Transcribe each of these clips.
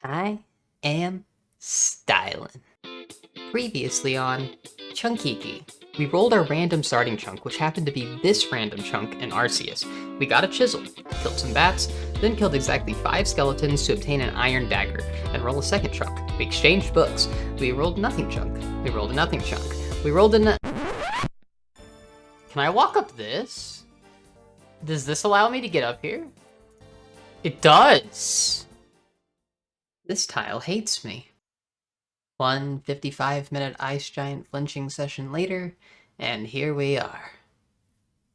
I am stylin'. Previously on Chunkiki, we rolled our random starting chunk, which happened to be this random chunk in Arceus. We got a chisel, killed some bats, then killed exactly 5 skeletons to obtain an iron dagger, and roll a second chunk. We exchanged books. We rolled nothing chunk. We rolled a nothing chunk. We rolled a Can I walk up this? Does this allow me to get up here? It does! This tile hates me. 1 55-minute ice giant flinching session later, and here we are.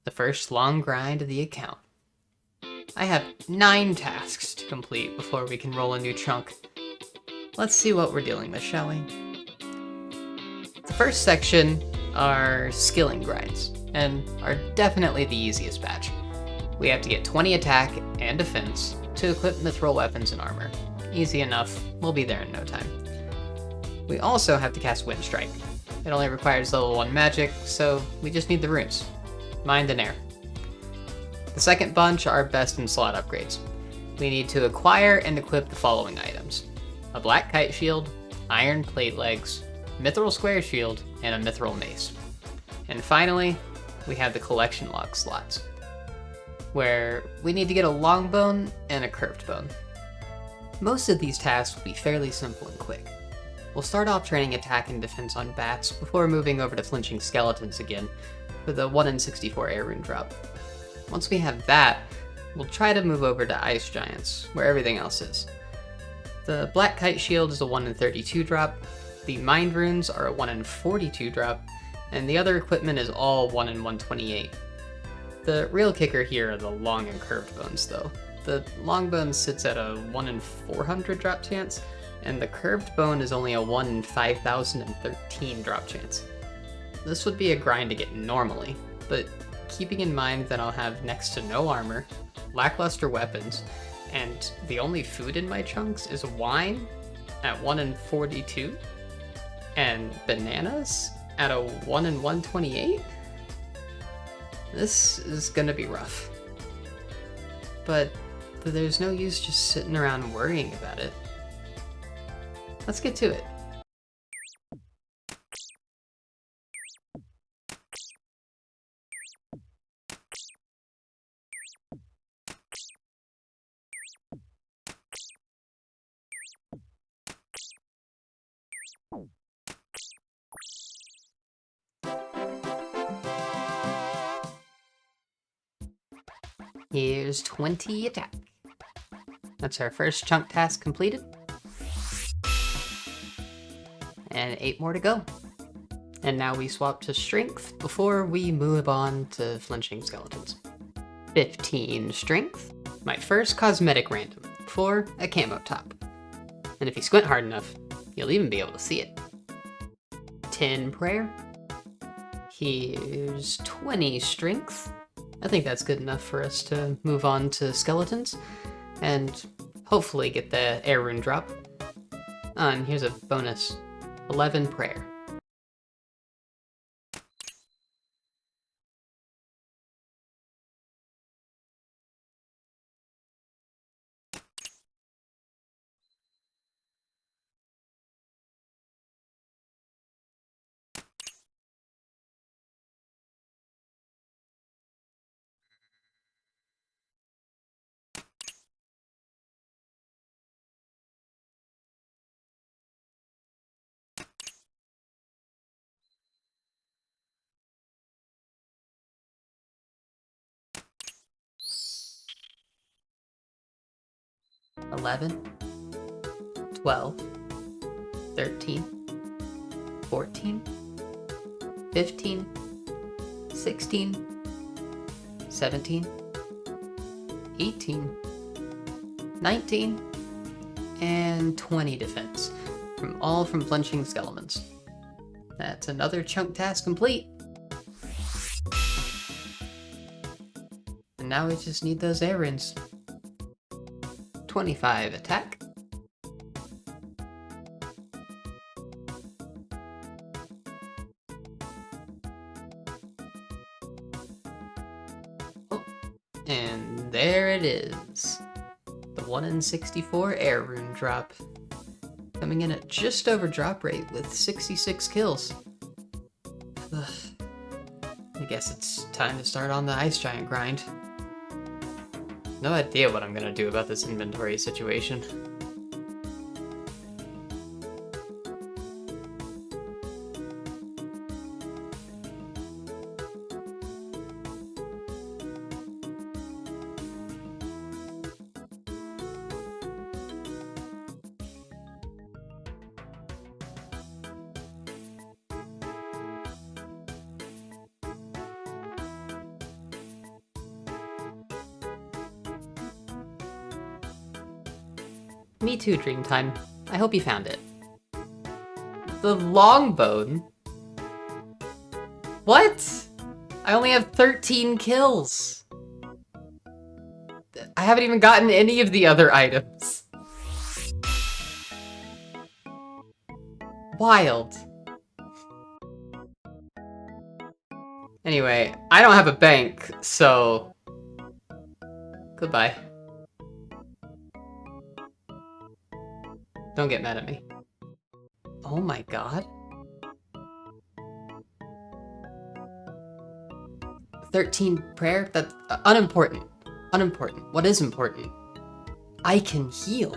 The first long grind of the account. I have 9 tasks to complete before we can roll a new chunk. Let's see what we're dealing with, shall we? The first section are skilling grinds, and are definitely the easiest batch. We have to get 20 attack and defense to equip mithril weapons and armor. Easy enough, we'll be there in no time. We also have to cast Wind Strike. It only requires level 1 magic, so we just need the runes. Mind and air. The second bunch are best in slot upgrades. We need to acquire and equip the following items: a black kite shield, iron plate legs, mithril square shield, and a mithril mace. And finally, we have the collection log slots, where we need to get a long bone and a curved bone. Most of these tasks will be fairly simple and quick. We'll start off training attack and defense on bats before moving over to flinching skeletons again for the 1 in 64 air rune drop. Once we have that, we'll try to move over to ice giants, where everything else is. The black kite shield is a 1 in 32 drop, the mind runes are a 1 in 42 drop, and the other equipment is all 1 in 128. The real kicker here are the long and curved bones though. The long bone sits at a 1 in 400 drop chance, and the curved bone is only a 1 in 5013 drop chance. This would be a grind to get normally, but keeping in mind that I'll have next to no armor, lackluster weapons, and the only food in my chunks is wine at 1 in 42, and bananas at a 1 in 128? This is gonna be rough. But there's no use just sitting around worrying about it. Let's get to it. Here's 20 attack. That's our first chunk task completed. And 8 more to go. And now we swap to strength before we move on to flinching skeletons. 15 strength, my first cosmetic random for a camo top. And if you squint hard enough, you'll even be able to see it. 10 prayer. Here's 20 strength. I think that's good enough for us to move on to skeletons and hopefully get the air rune drop. And here's a bonus, 11 prayer. $11, 12, 13, 14, 15, 16, 17, 18, 19, and 20 defense, all from flinching skeletons. That's another chunk task complete. And now we just need those air runes. 25 attack. Oh, and there it is. The 1 in 64 air rune drop. Coming in at just over drop rate with 66 kills. Ugh. I guess it's time to start on the ice giant grind. No idea what I'm gonna do about this inventory situation. Me too, Dreamtime. I hope you found it. The longbone? What? I only have 13 kills. I haven't even gotten any of the other items. Wild. Anyway, I don't have a bank, so... Goodbye. Don't get mad at me. Oh my god. 13 prayer? That's unimportant. Unimportant. What is important? I can heal.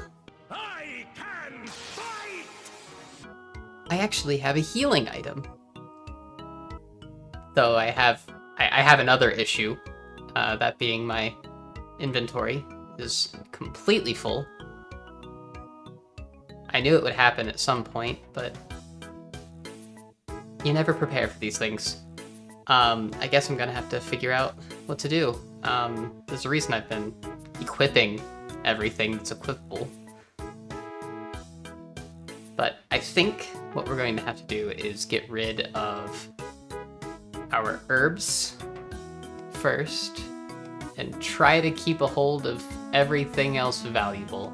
I can fight! I actually have a healing item. Though I have another issue. That being my inventory is completely full. I knew it would happen at some point, but you never prepare for these things. I guess I'm gonna have to figure out what to do. There's a reason I've been equipping everything that's equipable. But I think what we're going to have to do is get rid of our herbs first and try to keep a hold of everything else valuable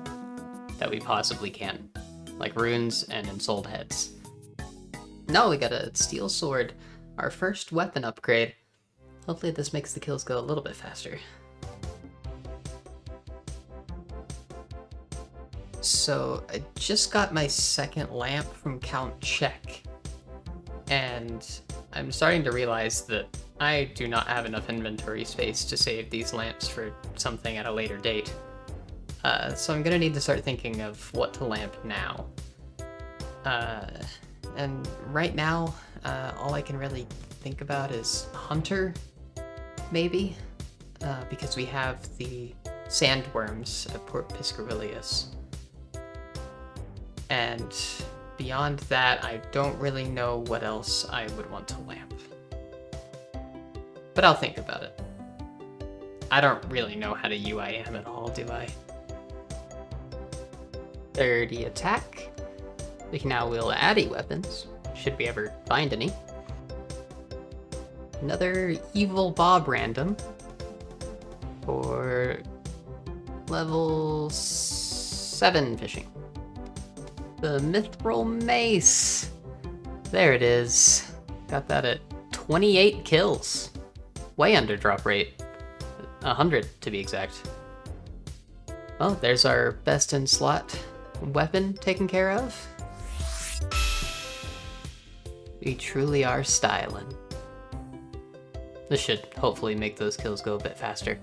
that we possibly can. Like runes and ensouled heads. No, we got a steel sword. Our first weapon upgrade. Hopefully this makes the kills go a little bit faster. So I just got my second lamp from Count Check. And I'm starting to realize that I do not have enough inventory space to save these lamps for something at a later date. So I'm gonna need to start thinking of what to lamp now. And right now, all I can really think about is Hunter, maybe? Because we have the sandworms at Port Piscarius. And beyond that, I don't really know what else I would want to lamp. But I'll think about it. I don't really know how to UIM at all, do I? 30 attack. We can now wield ADDY weapons, should we ever find any. Another Evil Bob random for level 7 fishing. The Mithril Mace. There it is. Got that at 28 kills. Way under drop rate. 100 to be exact. Well, there's our best in slot weapon taken care of. We truly are styling. This should hopefully make those kills go a bit faster.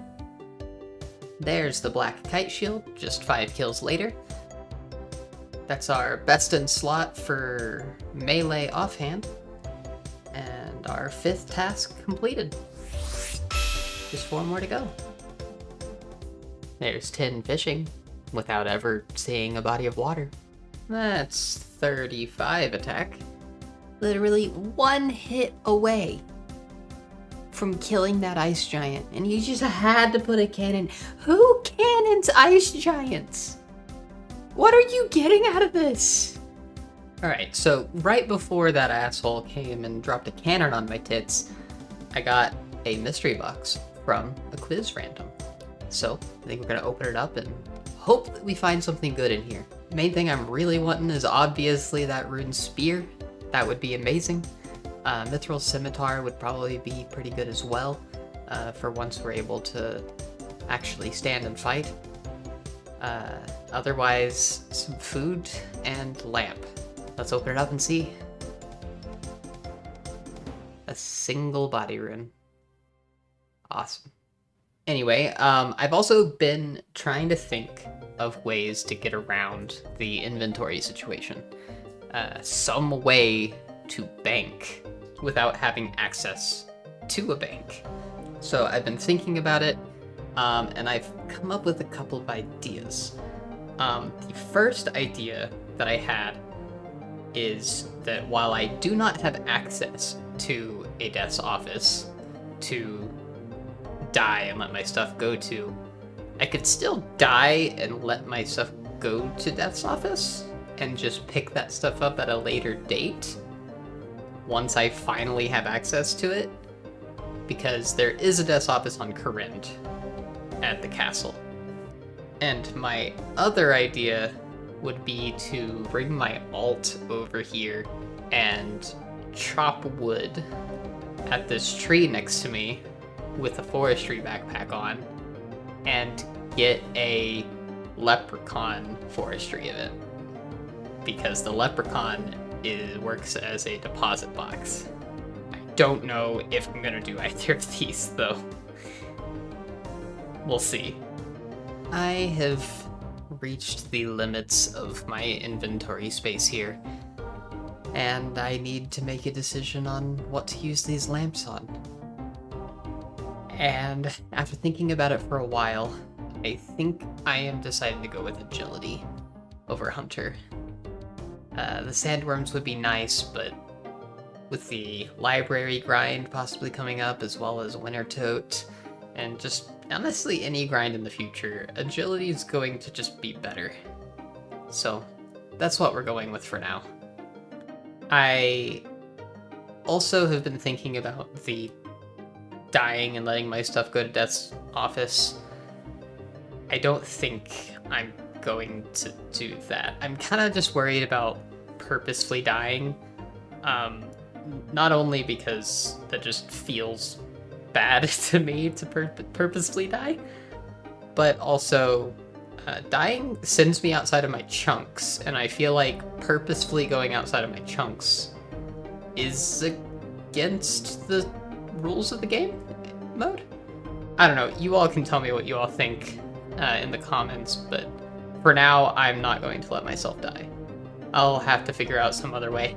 There's the Black Kite Shield, just 5 kills later. That's our best in slot for melee offhand. And our 5th task completed. Just 4 more to go. There's 10 fishing, without ever seeing a body of water. That's 35 attack. Literally 1 hit away from killing that ice giant, and you just had to put a cannon. Who cannons ice giants? What are you getting out of this? Alright, so right before that asshole came and dropped a cannon on my tits, I got a mystery box from a quiz random. So I think we're gonna open it up and hope that we find something good in here. The main thing I'm really wanting is obviously that rune spear. That would be amazing. Mithril Scimitar would probably be pretty good as well, for once we're able to actually stand and fight. Otherwise, some food and lamp. Let's open it up and see. A single body rune. Awesome. Anyway, I've also been trying to think of ways to get around the inventory situation. Some way to bank without having access to a bank. So I've been thinking about it, and I've come up with a couple of ideas. The first idea that I had is that while I do not have access to a death's office to die and let my stuff go to, I could still die and let my stuff go to death's office and just pick that stuff up at a later date once I finally have access to it, because there is a death's office on Corinth at the castle. And my other idea would be to bring my alt over here and chop wood at this tree next to me with a forestry backpack on and get a leprechaun forestry event, because the leprechaun works as a deposit box. I don't know if I'm gonna do either of these though. We'll see. I have reached the limits of my inventory space here, and I need to make a decision on what to use these lamps on. And after thinking about it for a while, I think I am deciding to go with agility over hunter. The sandworms would be nice, but with the library grind possibly coming up, as well as winter tote, and just honestly any grind in the future, agility is going to just be better. So that's what we're going with for now. I also have been thinking about the dying and letting my stuff go to death's office. I don't think I'm going to do that. I'm kind of just worried about purposefully dying. Not only because that just feels bad to me to purposefully die, but also dying sends me outside of my chunks, and I feel like purposefully going outside of my chunks is against the rules of the game mode. I don't know, you all can tell me what you all think in the comments, but for now, I'm not going to let myself die. I'll have to figure out some other way.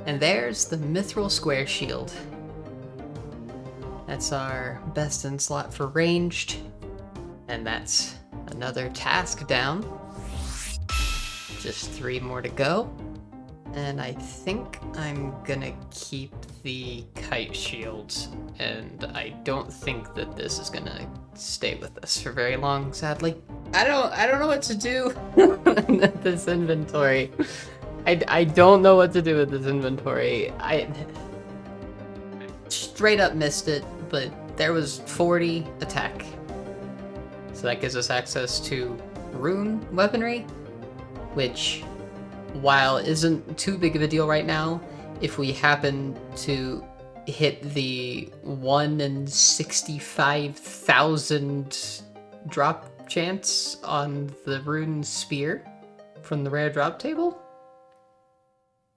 And there's the Mithril Square Shield. That's our best in slot for ranged, and that's another task down. Just 3 more to go. And I think I'm gonna keep the kite shield, and I don't think that this is gonna stay with us for very long, sadly. I don't know what to do with this inventory. I don't know what to do with this inventory. I straight up missed it, but there was 40 attack. So that gives us access to rune weaponry, which, while isn't too big of a deal right now, if we happen to hit the 1 in 65,000 drop chance on the rune spear from the rare drop table,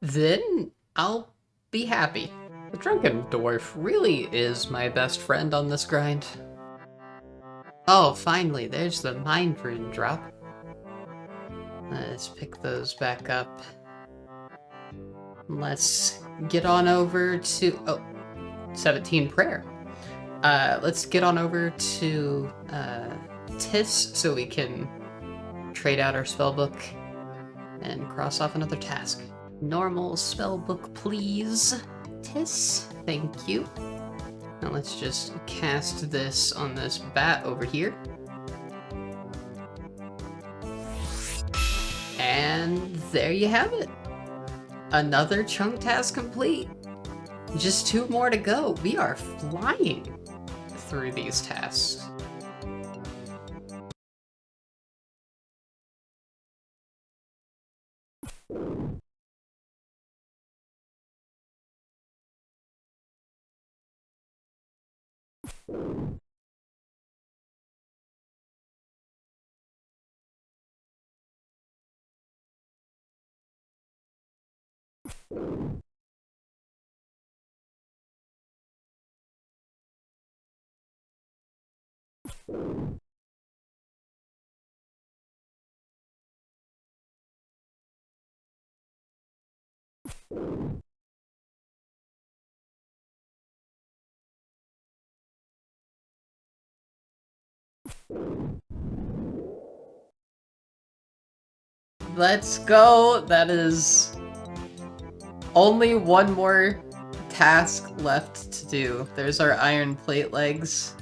then I'll be happy. The Drunken Dwarf really is my best friend on this grind. Oh, finally, there's the Mind Rune drop. Let's pick those back up. Let's get on over to... 17 Prayer. Let's get on over to Tis so we can trade out our spellbook and cross off another task. Normal spellbook, please. Tis, thank you. Now let's just cast this on this bat over here. And there you have it. Another chunk task complete. Just 2 more to go. We are flying through these tasks. Let's go! That is only one more task left to do. There's our iron plate legs.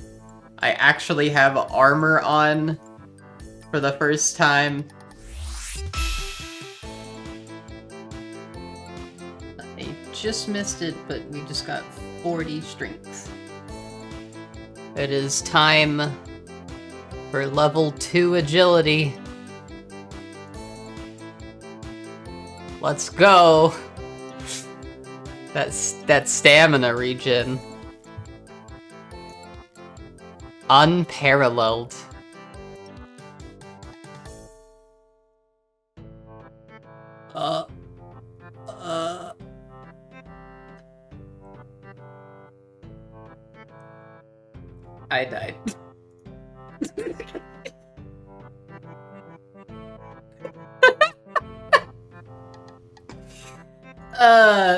I actually have armor on for the first time. I just missed it, but we just got 40 strength. It is time for level 2 agility. Let's go! That's that stamina regen. Unparalleled. I died.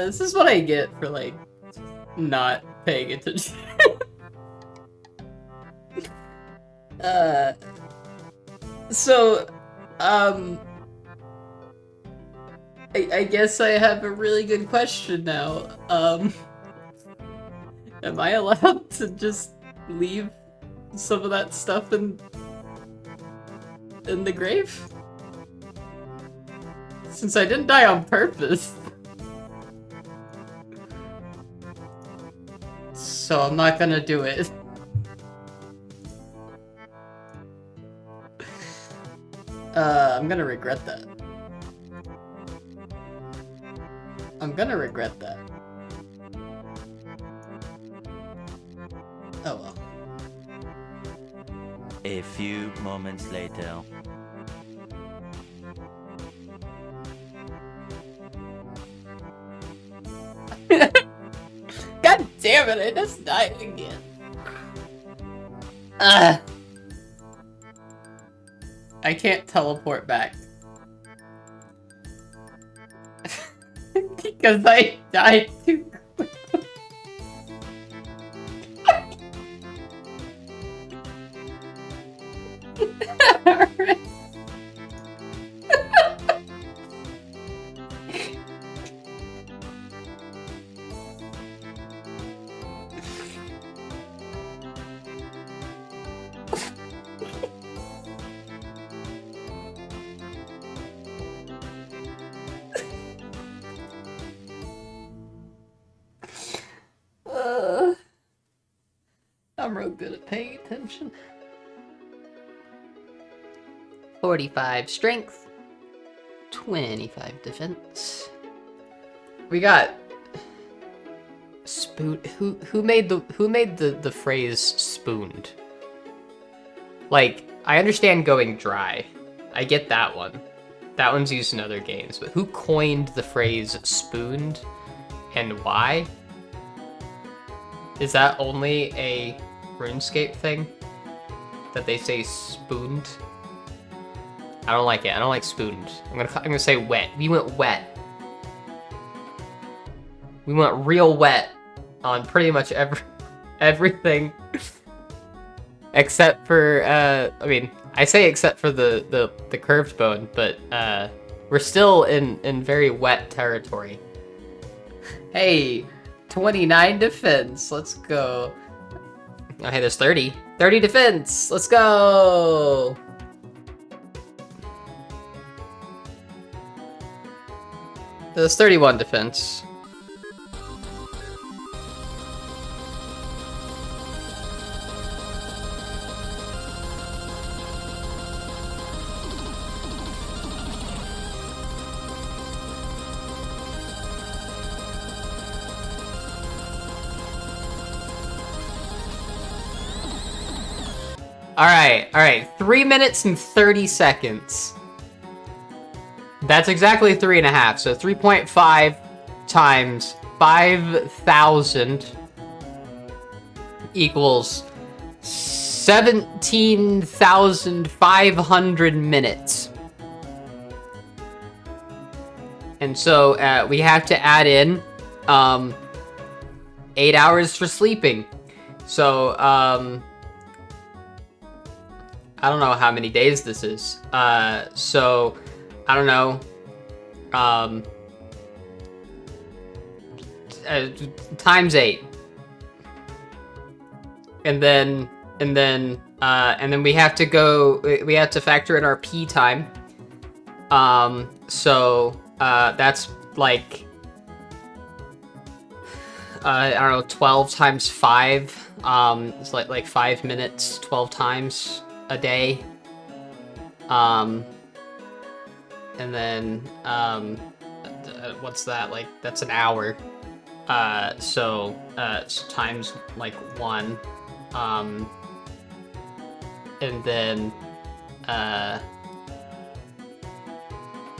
This is what I get for, like, not paying attention. I guess I have a really good question now. Am I allowed to just leave some of that stuff in the grave? Since I didn't die on purpose. So I'm not gonna do it. I'm gonna regret that. I'm gonna regret that. Oh well. A few moments later. God damn it, I just died again. I can't teleport back. Because I died too quick. Alright. I'm real good at paying attention. 45 strength, 25 defense. We got spoon. Who made the phrase spooned? Like, I understand going dry. I get that one. That one's used in other games, but who coined the phrase spooned and why? Is that only a RuneScape thing? That they say spooned? I don't like it. I don't like spooned. I'm gonna say wet. We went wet. We went real wet on pretty much everything. Except for I mean, I say except for the curved bone, but we're still in very wet territory. Hey, 29 defense. Let's go. Oh, hey, there's 30. 30 defense. Let's go. There's 31 defense. Alright, 3 minutes and 30 seconds. That's exactly 3.5, so 3.5 times 5,000 equals 17,500 minutes. And so we have to add in 8 hours for sleeping. So I don't know how many days this is. So I don't know. Times 8. And then we have to factor in our pee time. That's like I don't know, 12 times 5. It's like 5 minutes 12 times a day. And then what's that? Like, that's an hour. So times like 1. And then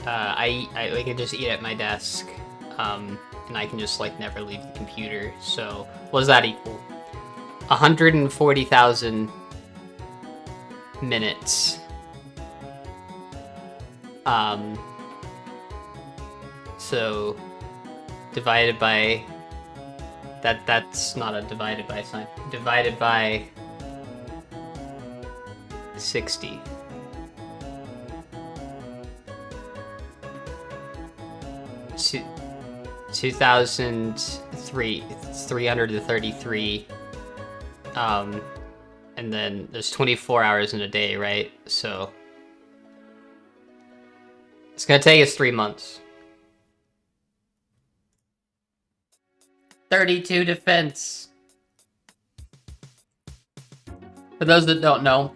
I can just eat at my desk, and I can just like never leave the computer. So what does that equal? 140,000 minutes. So divided by that's not a divided by sign. Divided by 60. Two, 333. And then there's 24 hours in a day, right? So it's gonna take us 3 months. 32 defense. For those that don't know,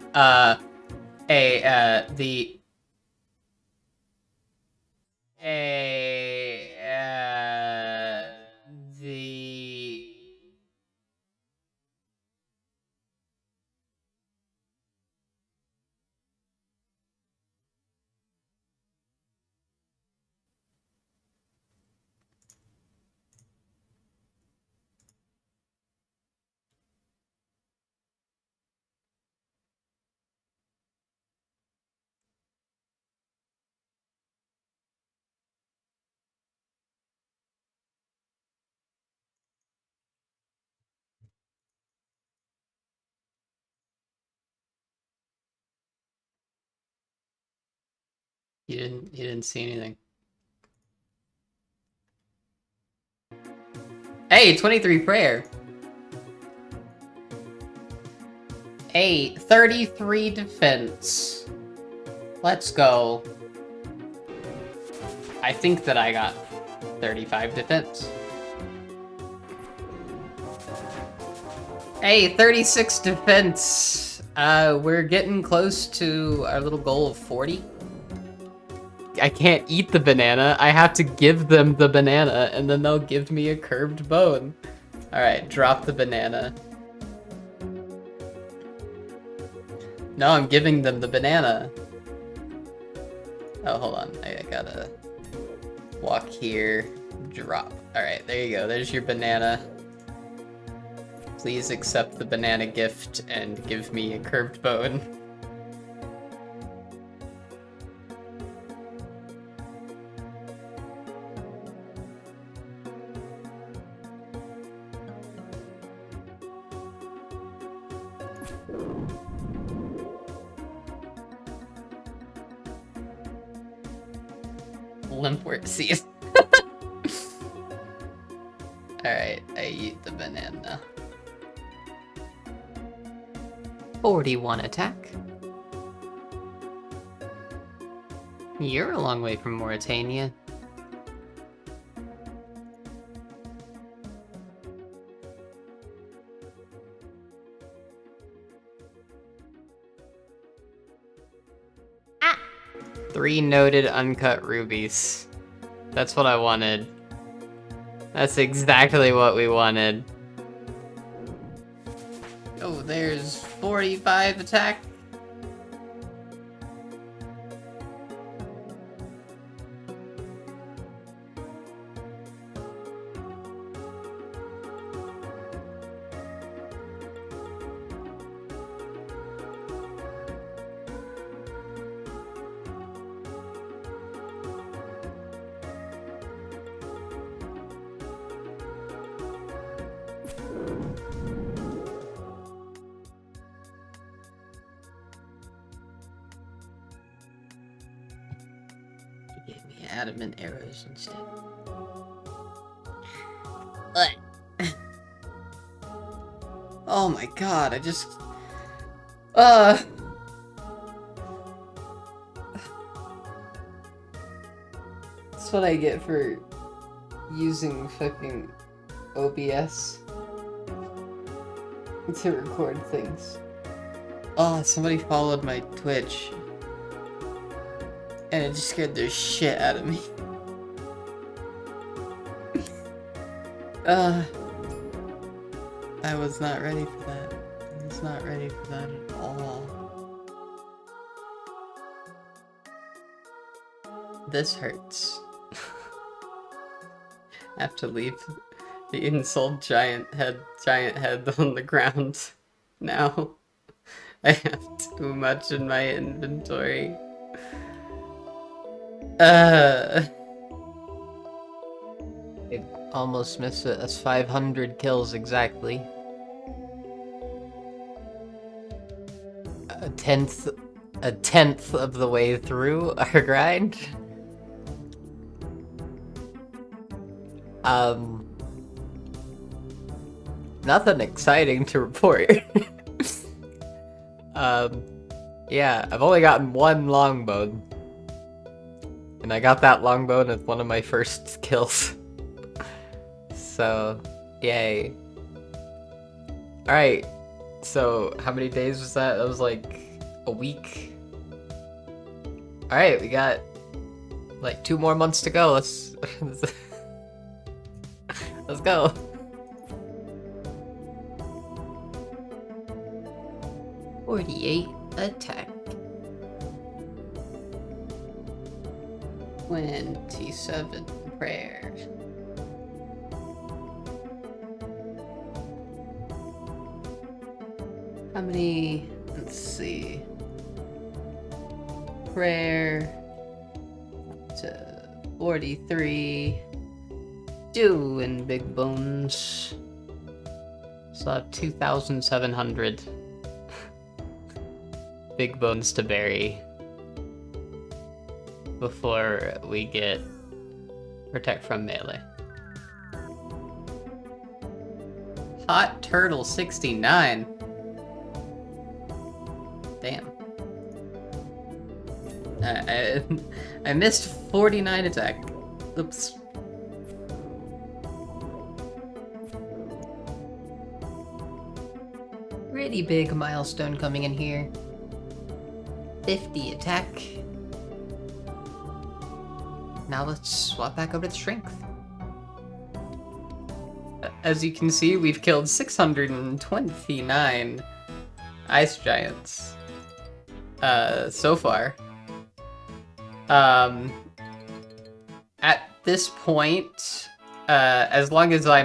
you didn't see anything. Hey, 23 prayer. Hey, 33 defense. Let's go. I think that I got 35 defense. Hey, 36 defense. We're getting close to our little goal of 40. I can't eat the banana. I have to give them the banana, and then they'll give me a curved bone. Alright, drop the banana. No, I'm giving them the banana. Oh, hold on. I gotta walk here. Drop. Alright, there you go. There's your banana. Please accept the banana gift and give me a curved bone. Limpwort seed. Alright, I eat the banana. 41 attack. You're a long way from Mauritania. Ah! 3 noted uncut rubies. That's what I wanted. That's exactly what we wanted. Oh, there's 45 attack. adamant arrows instead. But oh my god, I just that's what I get for using fucking OBS to record things. Oh, somebody followed my Twitch. And it just scared the shit out of me. I was not ready for that. I was not ready for that at all. This hurts. I have to leave the insult giant head on the ground now. I have too much in my inventory. I almost missed it. That's 500 kills exactly. A tenth of the way through our grind. Nothing exciting to report. Yeah, I've only gotten one longbone. And I got that longbone as one of my first kills. So, yay. Alright, so how many days was that? That was like a week. Alright, we got like 2 more months to go. Let's let's go. .48 attack. 27 prayer. How many? Let's see. Prayer to 43. Doing big bones. So I have 2,700 big bones to bury before we get protect from melee. Hot Turtle 69. Damn. I missed 49 attack. Oops. Pretty big milestone coming in here. 50 attack. Now let's swap back over to strength. As you can see, we've killed 629 ice giants so far. At this point, as long as I,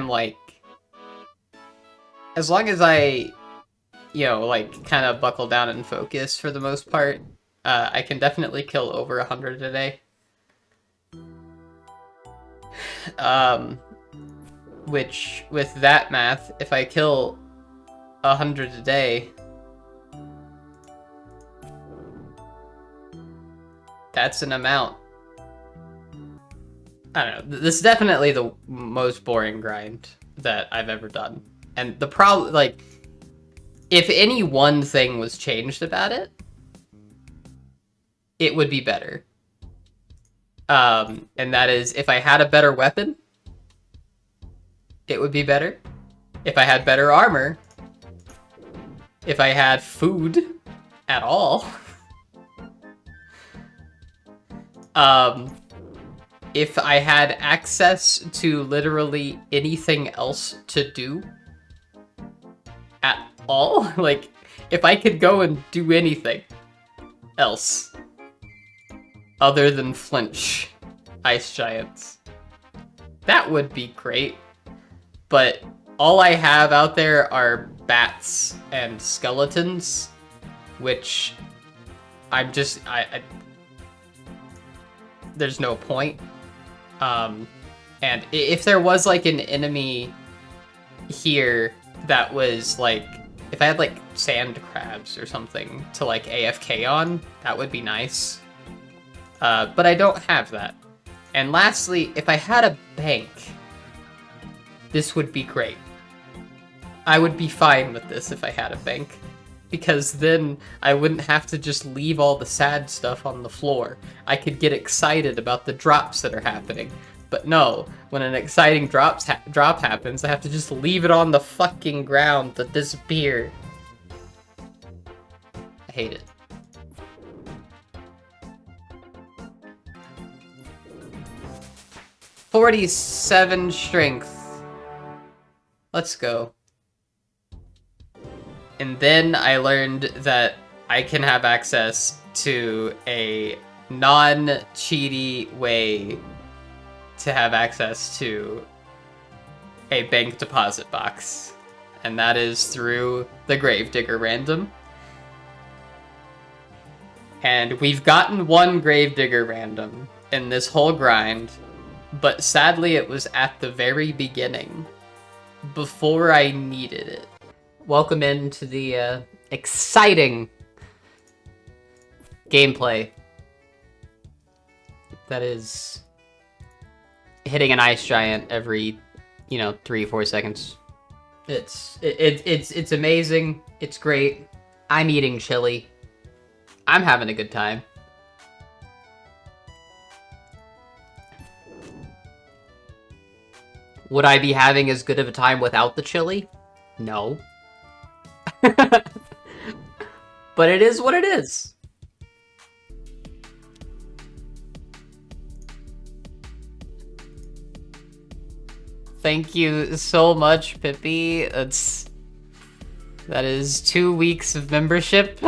you know, like, kind of buckle down and focus for the most part, I can definitely kill over 100 a day. Which, with that math, if I kill 100 a day, that's an amount. I don't know, this is definitely the most boring grind that I've ever done. And the problem, like, if any one thing was changed about it, it would be better. And that is, if I had a better weapon, it would be better. If I had better armor, if I had food at all, if I had access to literally anything else to do at all, like, if I could go and do anything else other than flinch ice giants, that would be great. But all I have out there are bats and skeletons, which I'm just, there's no point. And if there was like an enemy here that was like, if I had like sand crabs or something to like AFK on, that would be nice. But I don't have that. And lastly, if I had a bank, this would be great. I would be fine with this if I had a bank, because then I wouldn't have to just leave all the sad stuff on the floor. I could get excited about the drops that are happening. But no, when an exciting drop happens, I have to just leave it on the fucking ground to disappear. I hate it. $47 strength. Let's go. And then I learned that I can have access to a non-cheaty way to have access to a bank deposit box. And that is through the Gravedigger random. And we've gotten one Gravedigger random in this whole grind, but sadly it was at the very beginning, before I needed it. Welcome into the exciting gameplay that is hitting an ice giant every, 3-4 seconds. It's amazing. It's great. I'm eating chili. I'm having a good time. Would I be having as good of a time without the chili? No. But it is what it is. Thank you so much, Pippi. That is 2 weeks of membership.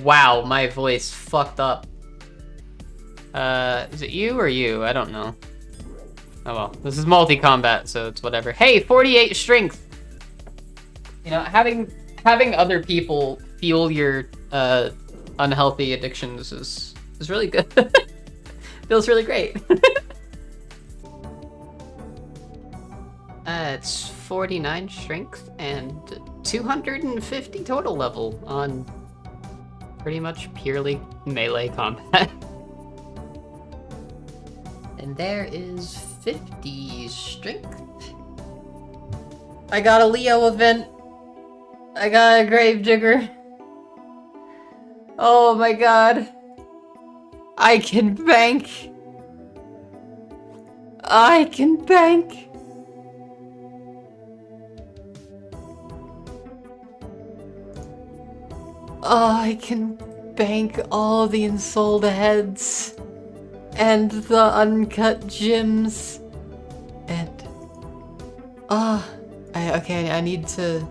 Wow, my voice fucked up. Is it you or you? I don't know. Oh well, this is multi-combat, so it's whatever. Hey, 48 strength! Having other people fuel your unhealthy addictions is really good. Feels really great. It's 49 strength and 250 total level on pretty much purely melee combat. And there is 50 strength. I got a Leo event. I got a Gravedigger. Oh my god. I can bank. I can bank. Oh, I can bank all the ensouled heads and the uncut gems and okay, I need to.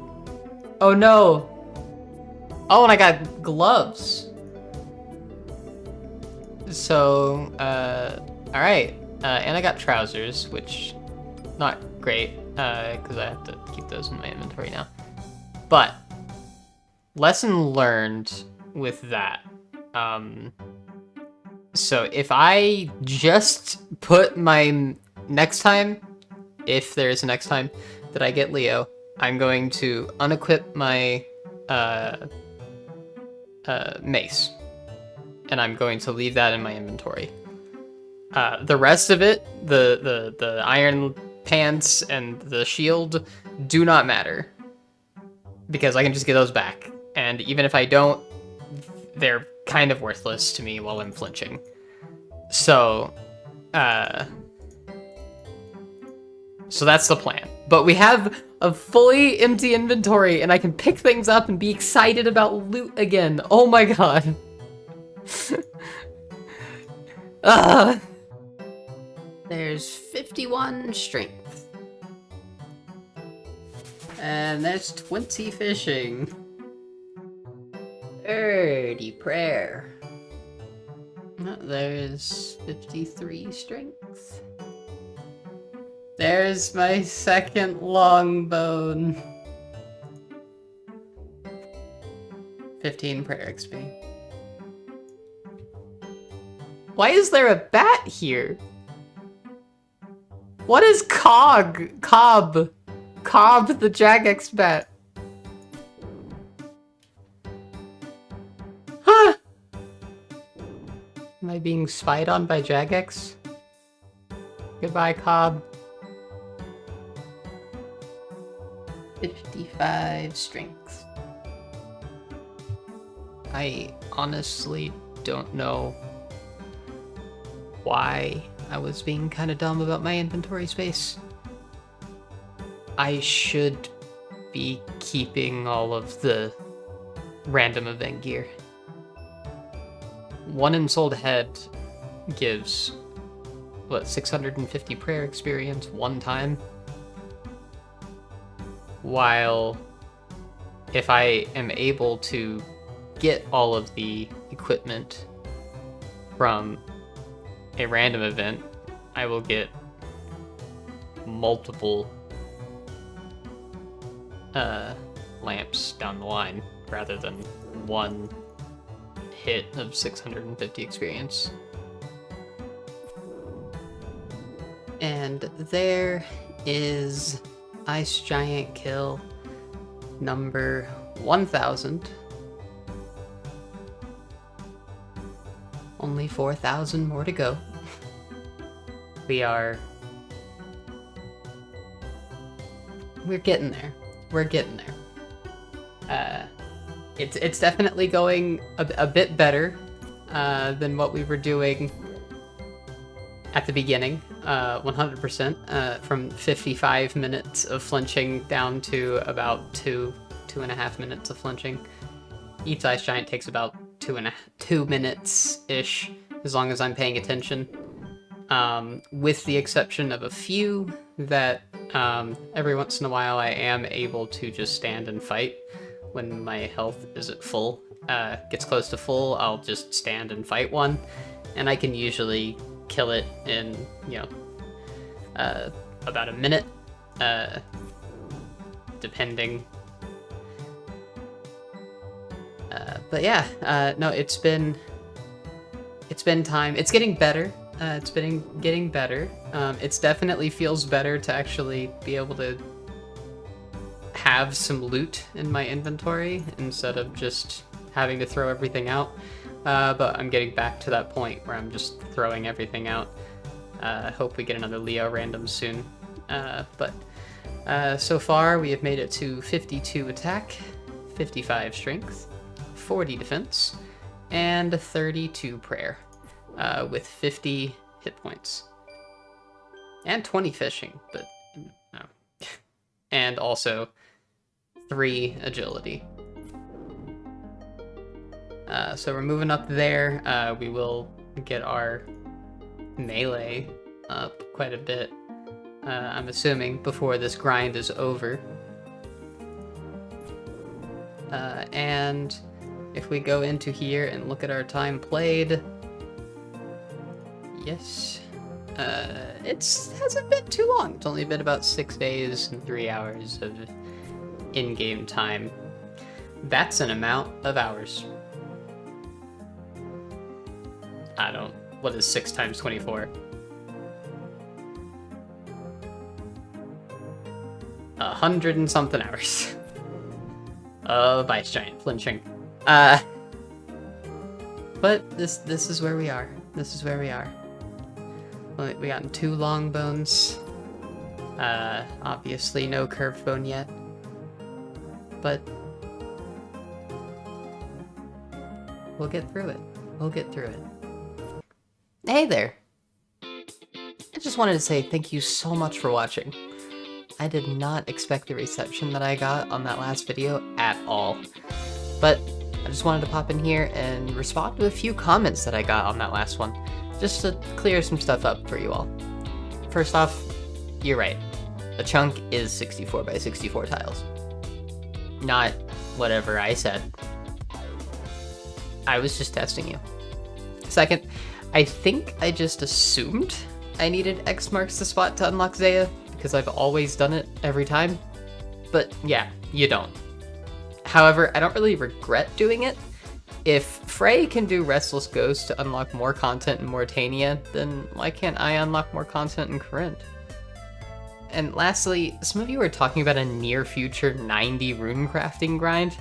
Oh no. Oh, and I got gloves. So all right, and I got trousers, which not great because I have to keep those in my inventory now, but lesson learned with that. So if I just put my next time, if there's a next time that I get Leo, I'm going to unequip my mace, and I'm going to leave that in my inventory. The rest of it, the iron pants and the shield, do not matter, because I can just get those back. And even if I don't, they're kind of worthless to me while I'm flinching. So that's the plan. But we have a fully empty inventory, and I can pick things up and be excited about loot again. Oh my god. There's 51 strength. And there's 20 fishing. 30 prayer. There's 53 strength. There's my second long bone. 15 prayer XP. Why is there a bat here? What is Cobb the Jagex bat? Huh. My I being spied on by Jagex? Goodbye, Cobb. 55 strength. I honestly don't know why I was being kind of dumb about my inventory space. I should be keeping all of the random event gear. One ensouled head gives, what, 650 prayer experience one time? While if I am able to get all of the equipment from a random event, I will get multiple lamps down the line rather than one hit of 650 experience. And there is Ice Giant kill number 1000. Only 4,000 more to go. We're getting there. We're getting there. It's definitely going a bit better than what we were doing at the beginning. 100%. From 55 minutes of flinching down to about 2.5 minutes of flinching. Each Ice Giant takes about 2 minutes-ish, as long as I'm paying attention. With the exception of a few that every once in a while I am able to just stand and fight when my health is at full. Gets close to full, I'll just stand and fight one, and I can usually kill it in, about a minute, depending. But yeah, no, it's been time. It's getting better. It's been getting better. It definitely feels better to actually be able to have some loot in my inventory instead of just having to throw everything out. But I'm getting back to that point where I'm just throwing everything out. Hope we get another Leo random soon. But so far we have made it to 52 attack, 55 strength, 40 defense, and 32 prayer, with 50 hit points. And 20 fishing, but no. And also 3 agility. So we're moving up there. We will get our melee up quite a bit, I'm assuming, before this grind is over. And if we go into here and look at our time played, yes, it hasn't been too long. It's only been about 6 days and 3 hours of in-game time. That's an amount of hours. What is 6 times 24? 100 and something hours of Ice Giant flinching. But this is where we are. This is where we are. We got 2 long bones. Obviously no curved bone yet. But we'll get through it. We'll get through it. Hey there! I just wanted to say thank you so much for watching. I did not expect the reception that I got on that last video at all. But I just wanted to pop in here and respond to a few comments that I got on that last one, just to clear some stuff up for you all. First off, you're right. A chunk is 64 by 64 tiles. Not whatever I said. I was just testing you. Second, I think I just assumed I needed X marks the spot to unlock Zaya, because I've always done it every time. But yeah, you don't. However, I don't really regret doing it. If Frey can do Restless Ghost to unlock more content in Mauritania, then why can't I unlock more content in Corinth? And lastly, some of you are talking about a near future 90 rune crafting grind.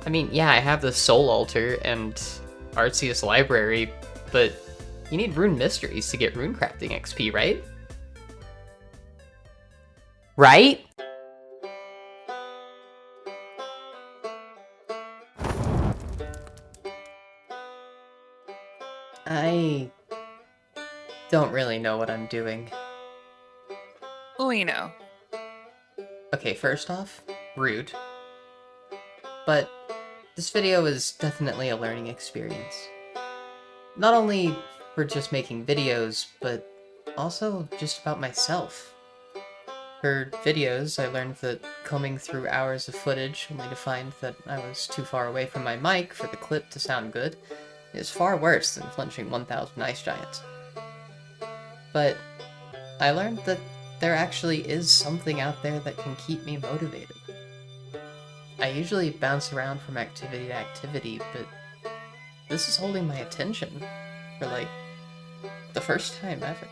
I mean, yeah, I have the Soul Altar and Arceus Library, But you need rune mysteries to get rune crafting XP, right? Right? I don't really know what I'm doing. We know. Okay, first off, rude. But this video is definitely a learning experience. Not only for just making videos, but also just about myself. For videos, I learned that combing through hours of footage only to find that I was too far away from my mic for the clip to sound good is far worse than flinching 1,000 ice giants. But I learned that there actually is something out there that can keep me motivated. I usually bounce around from activity to activity, but this is holding my attention for, like, the first time ever.